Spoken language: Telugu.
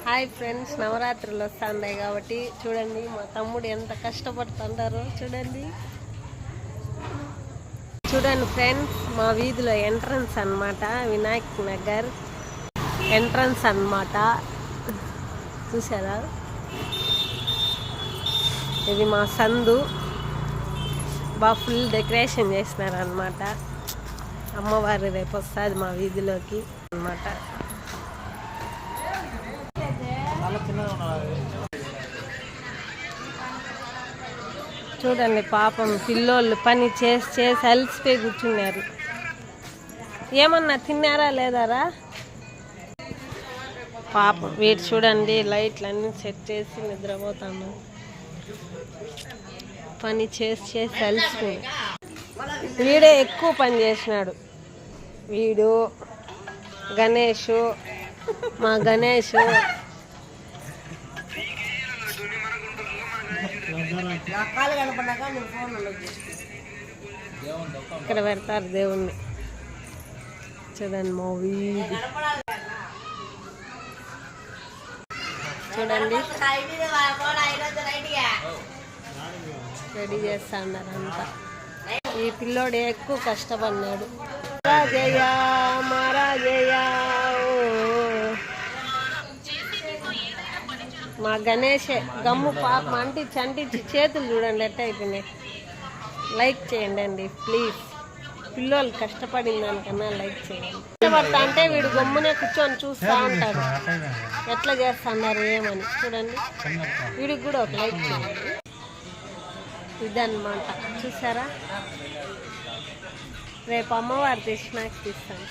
హాయ్ ఫ్రెండ్స్, నవరాత్రులు వస్తున్నాయి కాబట్టి చూడండి మా తమ్ముడు ఎంత కష్టపడుతుంటారో చూడండి. చూడండి ఫ్రెండ్స్, మా వీధిలో ఎంట్రన్స్ అన్నమాట, వినాయక్ నగర్ ఎంట్రన్స్ అన్నమాట. చూసారా, ఇది మా సందు. బాగా ఫుల్ డెకరేషన్ చేసినారు అన్నమాట. అమ్మవారు రేపు వస్తుంది మా వీధిలోకి అన్నమాట. చూడండి పాపం పిల్లోళ్ళు పని చేసి చేసి అలసిపోయి కూర్చున్నారు. ఏమన్నా తిన్నారా లేదారా పాపం. వీటి చూడండి లైట్లు అన్నీ సెట్ చేసి నిద్రపోతాను. పని చేసి చేసి అలసిపోయి వీడే ఎక్కువ పని చేసినాడు. వీడు గణేష్, మా గణేష్ ఇక్కడ పెడతారు దేవుణ్ణి. చూడండి మా వీధి చూడండి, రెడీ చేస్తా ఉన్నారు అంతా. ఈ పిల్లోడే ఎక్కువ కష్టపడినాడు. రాజయ్య మహారాజయ్య, మా గణేషే గమ్ము పాపం అంటించి అంటించి చేతులు చూడండి ఎట్ట అయిపోయినాయి. లైక్ చేయండి అండి ప్లీజ్. పిల్లలు కష్టపడిన దానికన్నా లైక్ చేయండి. కష్టపడతా అంటే వీడు గమ్మునే కూర్చొని చూస్తూ ఉంటాడు ఎట్లా చేస్తున్నారు ఏమని. చూడండి, వీడికి కూడా ఒక లైక్ చేయండి. ఇదన్నమాట, చూసారా. రేపు అమ్మవారి దర్శనానికి తీస్తాను.